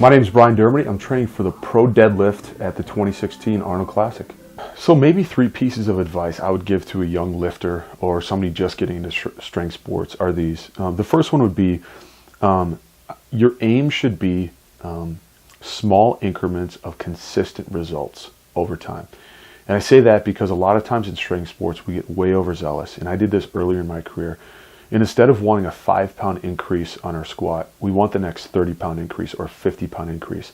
My name is Bryan Dermody. I'm training for the Pro Deadlift at the 2016 Arnold Classic. So maybe 3 pieces of advice I would give to a young lifter or somebody just getting into strength sports are these. The first one would be your aim should be small increments of consistent results over time. And I say that because a lot of times in strength sports we get way overzealous, and I did this earlier in my career. And instead of wanting a 5-pound increase on our squat, we want the next 30-pound increase or 50-pound increase.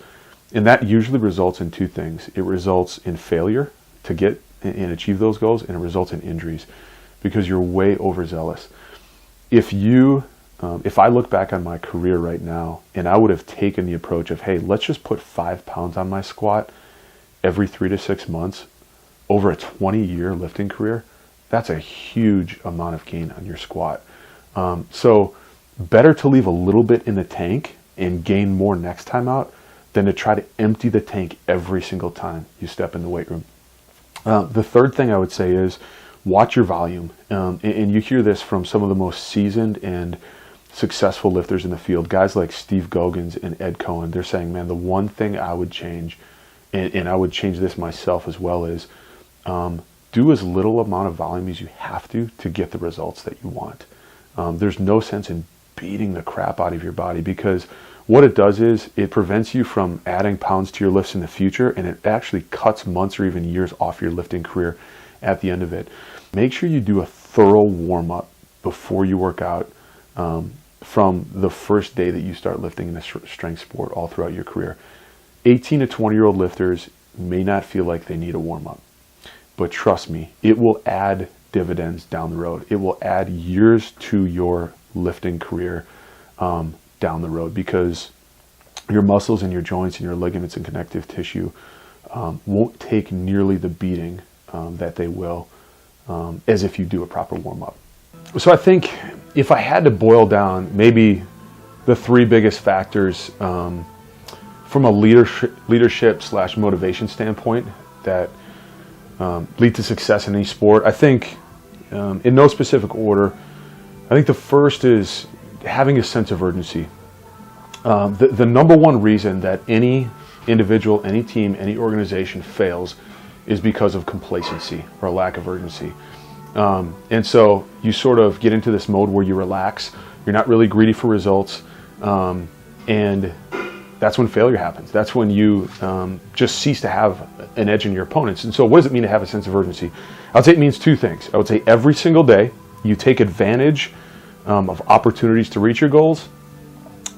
And that usually results in 2 things. It results in failure to get and achieve those goals, and it results in injuries because you're way overzealous. If I look back on my career right now and I would have taken the approach of, hey, let's just put 5 pounds on my squat every 3 to 6 months over a 20-year lifting career, that's a huge amount of gain on your squat. So better to leave a little bit in the tank and gain more next time out than to try to empty the tank every single time you step in the weight room. The third thing I would say is watch your volume. And you hear this from some of the most seasoned and successful lifters in the field, guys like Steve Goggins and Ed Cohen. They're saying, man, the one thing I would change, and I would change this myself as well, is do as little amount of volume as you have to get the results that you want. There's no sense in beating the crap out of your body, because what it does is it prevents you from adding pounds to your lifts in the future, and it actually cuts months or even years off your lifting career at the end of it. Make sure you do a thorough warm-up before you work out from the first day that you start lifting in a strength sport all throughout your career. 18 to 20-year-old lifters may not feel like they need a warm-up, but trust me, it will add dividends down the road. It will add years to your lifting career down the road, because your muscles and your joints and your ligaments and connective tissue won't take nearly the beating that they will as if you do a proper warm-up. So I think if I had to boil down maybe the 3 biggest factors from a leadership/motivation standpoint that lead to success in any sport, I think in no specific order, I think the first is having a sense of urgency. The number one reason that any individual, any team, any organization fails is because of complacency or a lack of urgency. And so you sort of get into this mode where you relax, you're not really greedy for results, and that's when failure happens. That's when you just cease to have an edge in your opponents. And so what does it mean to have a sense of urgency? I would say it means 2 things. I would say every single day you take advantage of opportunities to reach your goals,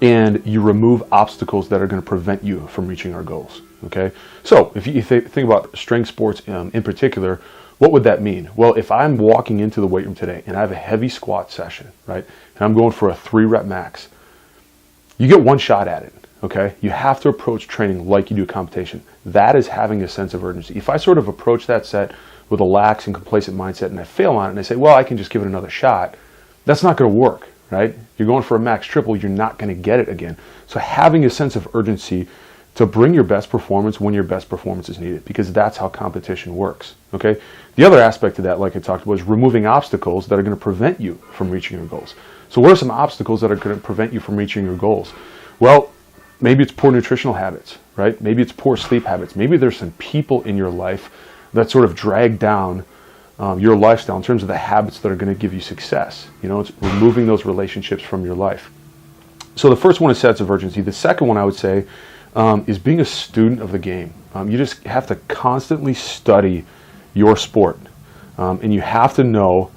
and you remove obstacles that are going to prevent you from reaching our goals. Okay? So if you think about strength sports in particular, what would that mean? Well, if I'm walking into the weight room today and I have a heavy squat session, right, and I'm going for a 3-rep max, you get 1 shot at it. Okay, you have to approach training like you do competition. That is having a sense of urgency. If I sort of approach that set with a lax and complacent mindset and I fail on it and I say, well, I can just give it another shot, that's not going to work, right? You're going for a max triple, you're not going to get it again. So having a sense of urgency to bring your best performance when your best performance is needed, because that's how competition works, okay? The other aspect of that, like I talked about, is removing obstacles that are going to prevent you from reaching your goals. So what are some obstacles that are going to prevent you from reaching your goals? Well, maybe it's poor nutritional habits, right? Maybe it's poor sleep habits. Maybe there's some people in your life that sort of drag down your lifestyle in terms of the habits that are going to give you success. You know, it's removing those relationships from your life. So the first one is sense of urgency. The second one I would say is being a student of the game. You just have to constantly study your sport, and you have to know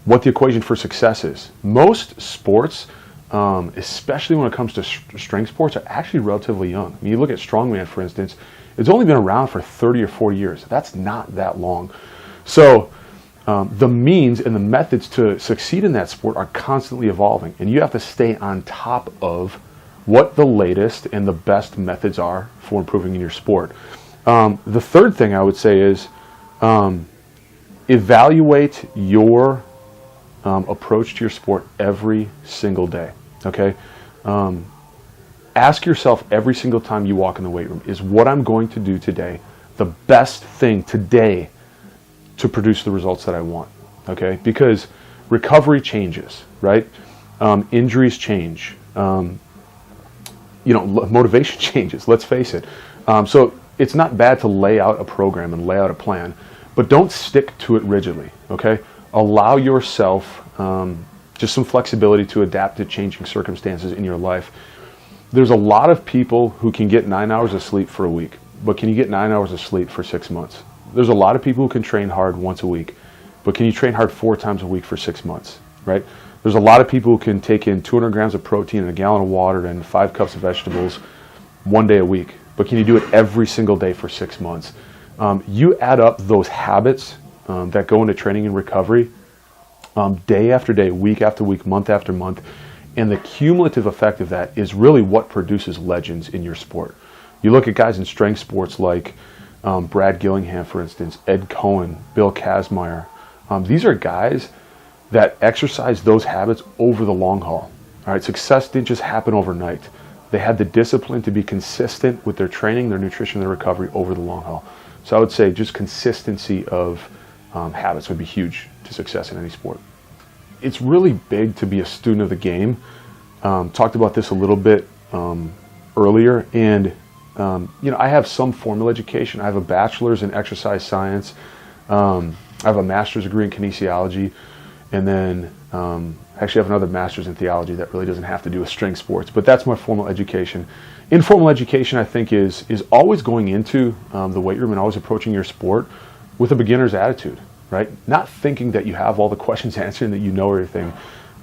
what the equation for success is. Most sports, especially when it comes to strength sports, are actually relatively young. I mean, you look at strongman, for instance, it's only been around for 30 or 40 years. That's not that long. So the means and the methods to succeed in that sport are constantly evolving, and you have to stay on top of what the latest and the best methods are for improving in your sport. The third thing I would say is evaluate your approach to your sport every single day. Okay? Ask yourself every single time you walk in the weight room, is what I'm going to do today the best thing today to produce the results that I want? Okay? Because recovery changes, right? Injuries change. motivation changes. Let's face it. So it's not bad to lay out a program and lay out a plan, but don't stick to it rigidly. Okay, allow yourself just some flexibility to adapt to changing circumstances in your life. There's a lot of people who can get 9 hours of sleep for a week, but can you get 9 hours of sleep for 6 months? There's a lot of people who can train hard once a week, but can you train hard 4 times a week for 6 months, right? There's a lot of people who can take in 200 grams of protein and a gallon of water and 5 cups of vegetables 1 day a week, but can you do it every single day for 6 months? You add up those habits that go into training and recovery day after day, week after week, month after month, and the cumulative effect of that is really what produces legends in your sport. You look at guys in strength sports like Brad Gillingham, for instance, Ed Cohen, Bill Kazmaier. These are guys that exercise those habits over the long haul. All right, success didn't just happen overnight. They had the discipline to be consistent with their training, their nutrition, their recovery over the long haul. So I would say just consistency of habits would be huge to success in any sport. It's really big to be a student of the game. Talked about this a little bit earlier, and I have some formal education. I have a bachelor's in exercise science. I have a master's degree in kinesiology, and then actually have another master's in theology that really doesn't have to do with strength sports, but that's my formal education. Informal education, I think, is always going into the weight room and always approaching your sport with a beginner's attitude, right? Not thinking that you have all the questions answered and that you know everything.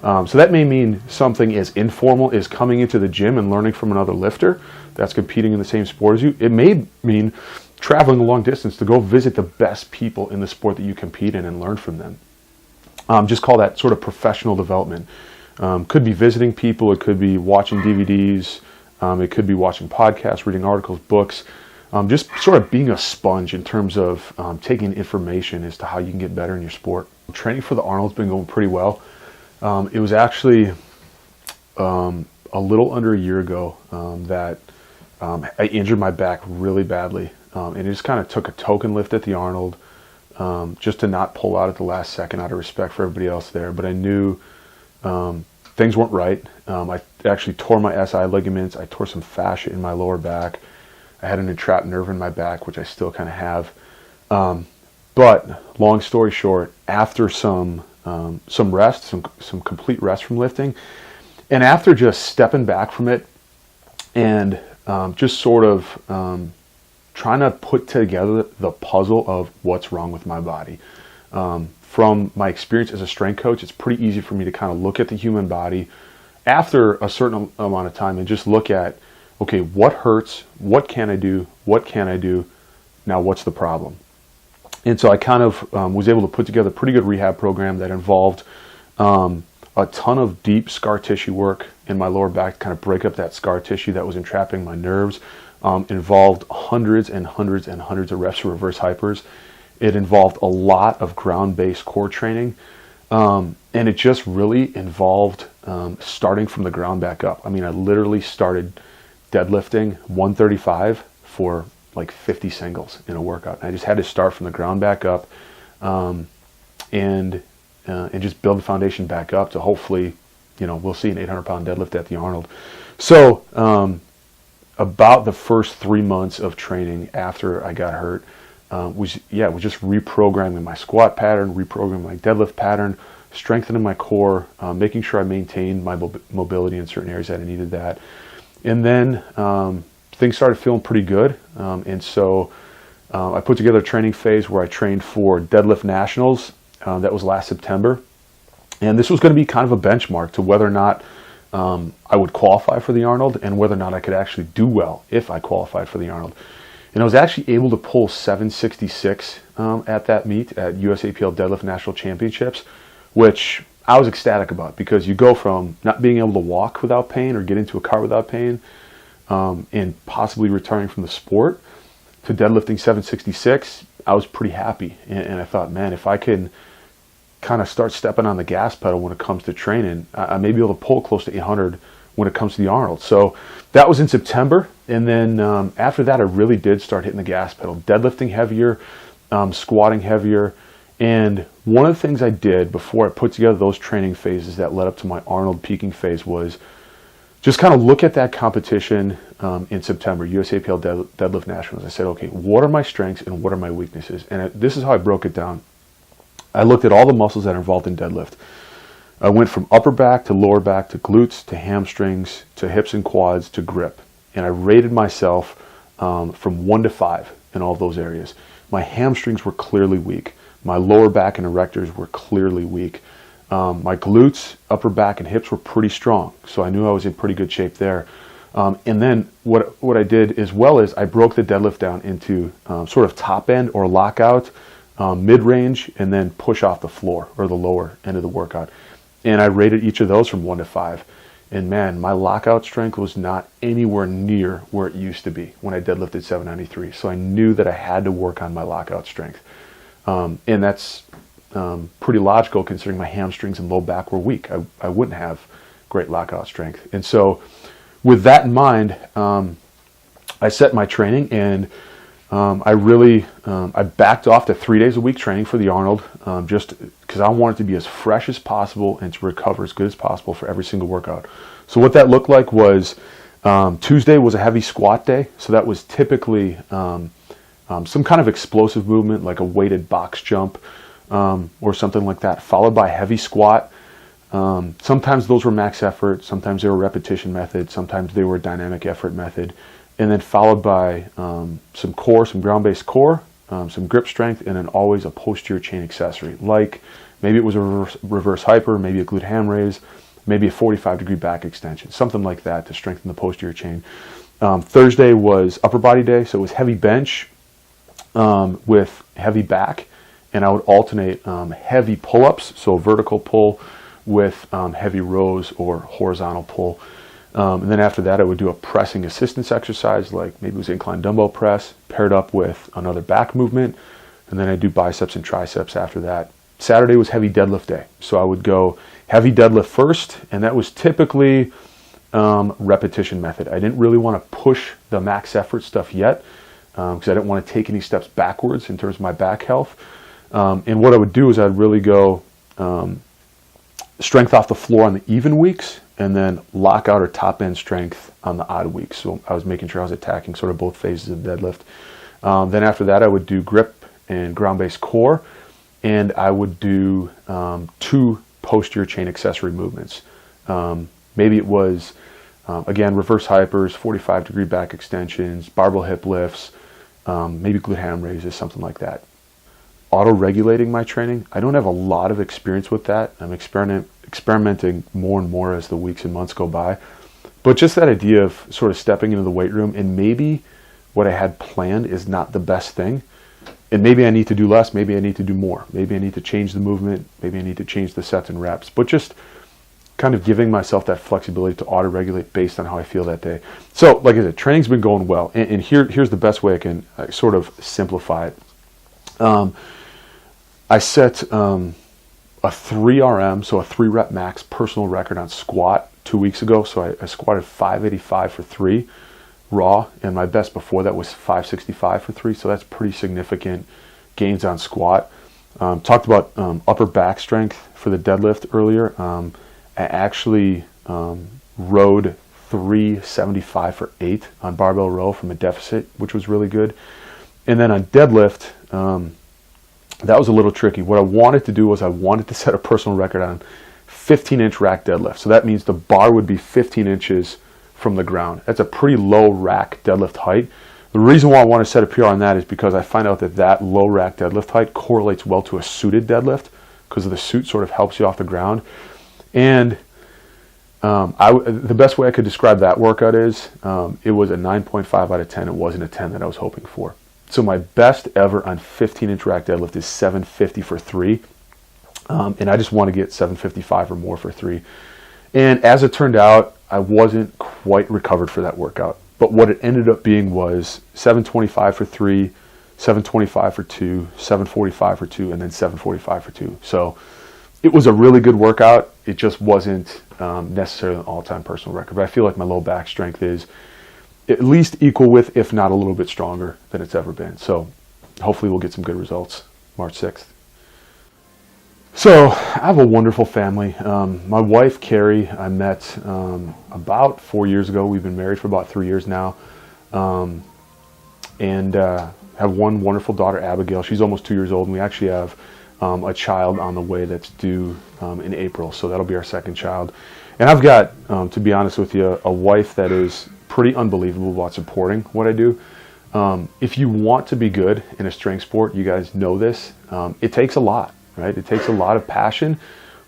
So that may mean something as informal as coming into the gym and learning from another lifter that's competing in the same sport as you. It may mean traveling a long distance to go visit the best people in the sport that you compete in and learn from them. Just call that sort of professional development. Could be visiting people, it could be watching DVDs, it could be watching podcasts, reading articles, books, just sort of being a sponge in terms of taking information as to how you can get better in your sport. Training for the Arnold's been going pretty well. It was actually a little under a year ago that I injured my back really badly, and it just kind of took a token lift at the Arnold just to not pull out at the last second out of respect for everybody else there. But I knew things weren't right. I actually tore my SI ligaments. I tore some fascia in my lower back. I had an entrapped nerve in my back, which I still kind of have. But long story short, after some rest, some complete rest from lifting, and after just stepping back from it and just sort of trying to put together the puzzle of what's wrong with my body. From my experience as a strength coach, it's pretty easy for me to kind of look at the human body after a certain amount of time and just look at, okay, what hurts? What can I do? What can I do? Now, what's the problem? And so I kind of was able to put together a pretty good rehab program that involved a ton of deep scar tissue work in my lower back to kind of break up that scar tissue that was entrapping my nerves. Involved hundreds and hundreds and hundreds of reps of reverse hypers. It involved a lot of ground-based core training. And it just really involved starting from the ground back up. I mean, I literally started deadlifting 135 for like 50 singles in a workout. And I just had to start from the ground back up and just build the foundation back up to hopefully, we'll see an 800-pound deadlift at the Arnold. So about the first 3 months of training after I got hurt was just reprogramming my squat pattern, reprogramming my deadlift pattern, strengthening my core, making sure I maintained my mobility in certain areas that I needed that. And then things started feeling pretty good. And so I put together a training phase where I trained for deadlift nationals. That was last September. And this was going to be kind of a benchmark to whether or not I would qualify for the Arnold and whether or not I could actually do well if I qualified for the Arnold. And I was actually able to pull 766 at that meet at USAPL Deadlift National Championships, which I was ecstatic about because you go from not being able to walk without pain or get into a car without pain and possibly retiring from the sport to deadlifting 766. I was pretty happy. And I thought, man, if I can kind of start stepping on the gas pedal when it comes to training, I may be able to pull close to 800 when it comes to the Arnold. So that was in September. And then after that, I really did start hitting the gas pedal, deadlifting heavier, squatting heavier. And one of the things I did before I put together those training phases that led up to my Arnold peaking phase was just kind of look at that competition in September, USAPL Deadlift Nationals. I said, okay, what are my strengths and what are my weaknesses? And this is how I broke it down. I looked at all the muscles that are involved in deadlift. I went from upper back to lower back to glutes to hamstrings to hips and quads to grip. And I rated myself from 1 to 5 in all those areas. My hamstrings were clearly weak. My lower back and erectors were clearly weak. My glutes, upper back, and hips were pretty strong. So I knew I was in pretty good shape there. And then what I did as well is I broke the deadlift down into sort of top end or lockout, mid-range, and then push off the floor or the lower end of the workout. And I rated each of those from 1 to 5. And man, my lockout strength was not anywhere near where it used to be when I deadlifted 793. So I knew that I had to work on my lockout strength. And that's pretty logical considering my hamstrings and low back were weak. I wouldn't have great lockout strength. And so with that in mind, I set my training, and I backed off to 3 days a week training for the Arnold, just because I wanted to be as fresh as possible and to recover as good as possible for every single workout. So what that looked like was Tuesday was a heavy squat day. So that was typically some kind of explosive movement, like a weighted box jump or something like that, followed by a heavy squat. Sometimes those were max effort, sometimes they were repetition method, sometimes they were dynamic effort method, and then followed by some core, some ground-based core, some grip strength, and then always a posterior chain accessory. Like maybe it was a reverse hyper, maybe a glute ham raise, maybe a 45-degree back extension, something like that to strengthen the posterior chain. Thursday was upper body day, so it was heavy bench with heavy back, and I would alternate heavy pull-ups, so vertical pull with heavy rows or horizontal pull. And then after that, I would do a pressing assistance exercise, like maybe it was incline dumbbell press, paired up with another back movement. And then I'd do biceps and triceps after that. Saturday was heavy deadlift day. So I would go heavy deadlift first, and that was typically repetition method. I didn't really want to push the max effort stuff yet because I didn't want to take any steps backwards in terms of my back health. And what I would do is I'd really go strength off the floor on the even weeks, and then lockout or top end strength on the odd weeks. So I was making sure I was attacking sort of both phases of deadlift. Then after that, I would do grip and ground-based core, and I would do 2 posterior chain accessory movements. Maybe it was, again, reverse hypers, 45-degree back extensions, barbell hip lifts, maybe glute ham raises, something like that. Auto-regulating my training, I don't have a lot of experience with that. I'm experimenting more and more as the weeks and months go by. But just that idea of sort of stepping into the weight room, and maybe what I had planned is not the best thing. And maybe I need to do less, maybe I need to do more. Maybe I need to change the movement, maybe I need to change the sets and reps. But just kind of giving myself that flexibility to auto-regulate based on how I feel that day. So, like I said, training's been going well. And here's the best way I can sort of simplify it. I set a 3 RM, so a 3 rep max personal record on squat 2 weeks ago. So I squatted 585 for 3 raw, and my best before that was 565 for 3. So that's pretty significant gains on squat. Talked about upper back strength for the deadlift earlier. I actually rode 375 for 8 on barbell row from a deficit, which was really good. And then on deadlift, that was a little tricky. What I wanted to do was I wanted to set a personal record on 15-inch rack deadlift. So that means the bar would be 15 inches from the ground. That's a pretty low rack deadlift height. The reason why I want to set a PR on that is because I find out that low rack deadlift height correlates well to a suited deadlift because the suit sort of helps you off the ground. And the best way I could describe that workout is it was a 9.5 out of 10. It wasn't a 10 that I was hoping for. So my best ever on 15-inch rack deadlift is 750 for 3. And I just want to get 755 or more for 3. And as it turned out, I wasn't quite recovered for that workout. But what it ended up being was 725 for 3, 725 for 2, 745 for 2, and then 745 for 2. So it was a really good workout. It just wasn't necessarily an all-time personal record. But I feel like my low back strength is at least equal with, if not a little bit stronger than it's ever been. So hopefully we'll get some good results March 6th. So I have a wonderful family. My wife, Carrie, I met about 4 years ago. We've been married for about 3 years now. And have one wonderful daughter, Abigail. She's almost 2 years old, and we actually have a child on the way that's due in April. So that'll be our second child. And I've got, to be honest with you, a wife that is pretty unbelievable about supporting what I do. If you want to be good in a strength sport, you guys know this, it takes a lot, right? It takes a lot of passion,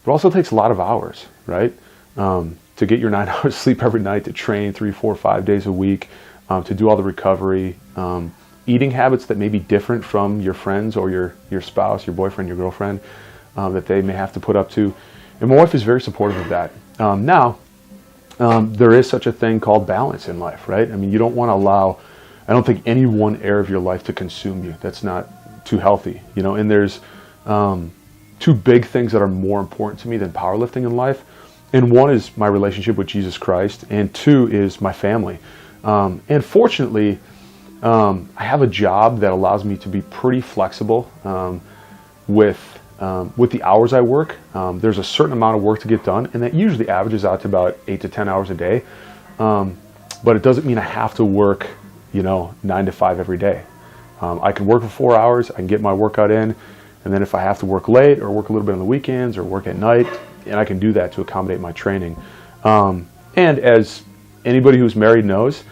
but also takes a lot of hours, right? To get your 9 hours sleep every night, to train 3, 4, 5 days a week, to do all the recovery, eating habits that may be different from your friends or your spouse, your boyfriend, your girlfriend, that they may have to put up to. And my wife is very supportive of that. Now, there is such a thing called balance in life, right? I mean, you don't want to allow, I don't think, any one area of your life to consume you. That's not too healthy, you know. And there's two big things that are more important to me than powerlifting in life. And one is my relationship with Jesus Christ, and two is my family. And fortunately, I have a job that allows me to be pretty flexible with the hours I work. There's a certain amount of work to get done, and that usually averages out to about 8 to 10 hours a day. But it doesn't mean I have to work, 9 to 5 every day. I can work for 4 hours, I can get my workout in, and then if I have to work late or work a little bit on the weekends or work at night, and I can do that to accommodate my training. And as anybody who's married knows,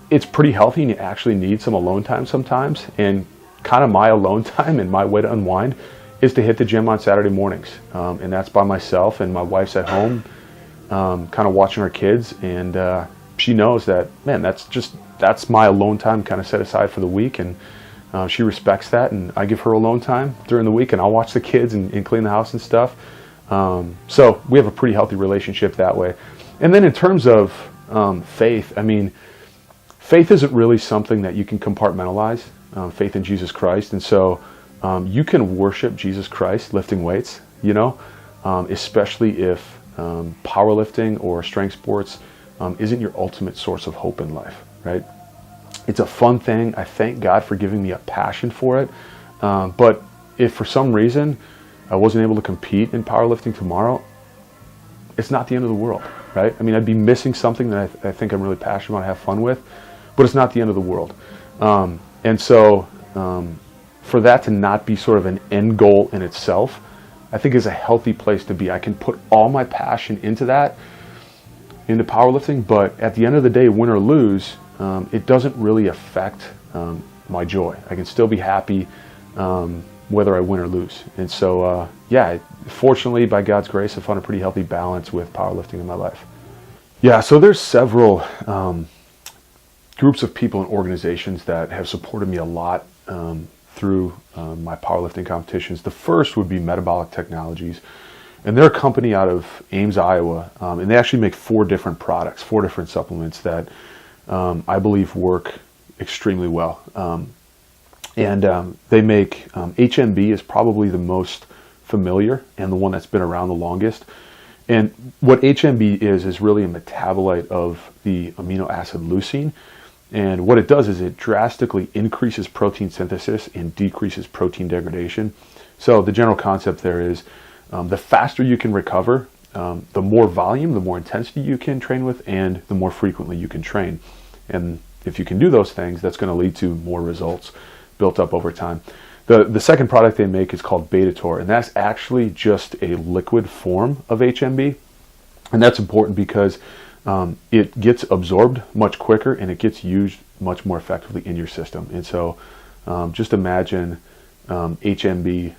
it's pretty healthy, and you actually need some alone time sometimes. And kind of my alone time and my way to unwind is to hit the gym on Saturday mornings. And that's by myself, and my wife's at home kind of watching our kids. And she knows that, man, that's my alone time kind of set aside for the week. And she respects that, and I give her alone time during the week, and I'll watch the kids and clean the house and stuff. So we have a pretty healthy relationship that way. And then in terms of faith, I mean, faith isn't really something that you can compartmentalize, faith in Jesus Christ. And so you can worship Jesus Christ lifting weights, especially if powerlifting or strength sports isn't your ultimate source of hope in life, right? It's a fun thing. I thank God for giving me a passion for it. But if for some reason I wasn't able to compete in powerlifting tomorrow, it's not the end of the world, right? I mean, I'd be missing something that I think I'm really passionate about, have fun with, but it's not the end of the world. And so for that to not be sort of an end goal in itself, I think is a healthy place to be. I can put all my passion into that, into powerlifting, but at the end of the day, win or lose, it doesn't really affect my joy. I can still be happy whether I win or lose. And so, fortunately, by God's grace, I found a pretty healthy balance with powerlifting in my life. Yeah, so there's several groups of people and organizations that have supported me a lot through my powerlifting competitions. The first would be Metabolic Technologies. And they're a company out of Ames, Iowa, and they actually make 4 different products, 4 different supplements that I believe work extremely well. And they make HMB is probably the most familiar and the one that's been around the longest. And what HMB is really a metabolite of the amino acid leucine. And what it does is it drastically increases protein synthesis and decreases protein degradation. So the general concept there is the faster you can recover, the more volume, the more intensity you can train with, and the more frequently you can train. And if you can do those things, that's going to lead to more results built up over time. The second product they make is called Betator, and that's actually just a liquid form of HMB. And that's important because it gets absorbed much quicker and it gets used much more effectively in your system. And so just imagine HMB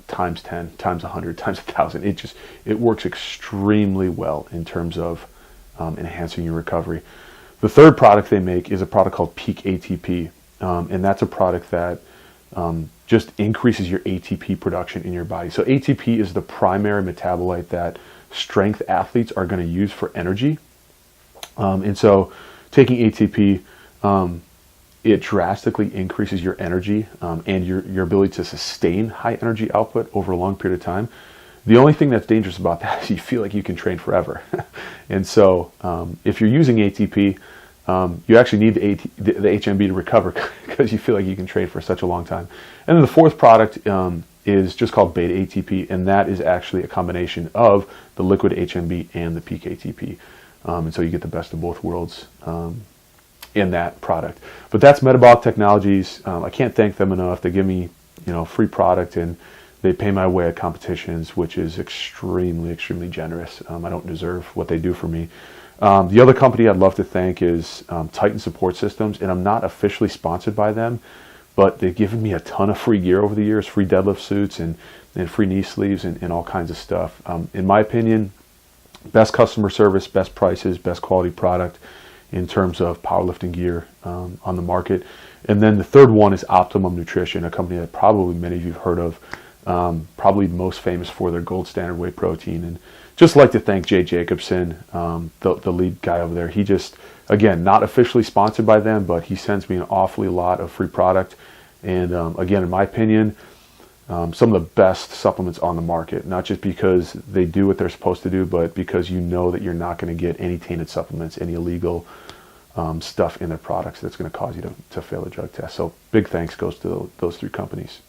times 10, times 100, times 1,000. It works extremely well in terms of enhancing your recovery. The third product they make is a product called Peak ATP, and that's a product that just increases your ATP production in your body. So ATP is the primary metabolite that strength athletes are going to use for energy. And so taking ATP, it drastically increases your energy and your ability to sustain high energy output over a long period of time. The only thing that's dangerous about that is you feel like you can train forever. And so if you're using ATP, you actually need the HMB to recover because you feel like you can train for such a long time. And then the fourth product is just called Beta ATP, and that is actually a combination of the liquid HMB and the peak ATP. And so you get the best of both worlds in that product. But that's Metabolic Technologies. I can't thank them enough. They give me, free product, and they pay my way at competitions, which is extremely, extremely generous. I don't deserve what they do for me. The other company I'd love to thank is Titan Support Systems, and I'm not officially sponsored by them, but they've given me a ton of free gear over the years, free deadlift suits and free knee sleeves and all kinds of stuff. In my opinion, best customer service, best prices, best quality product in terms of powerlifting gear on the market. And then the third one is Optimum Nutrition, a company that probably many of you have heard of, probably most famous for their gold standard whey protein. And just like to thank Jay Jacobson, the lead guy over there. He just, again, not officially sponsored by them, but he sends me an awfully lot of free product. And again, in my opinion, some of the best supplements on the market, not just because they do what they're supposed to do, but because you know that you're not going to get any tainted supplements, any illegal stuff in their products that's going to cause you to fail a drug test. So big thanks goes to those three companies.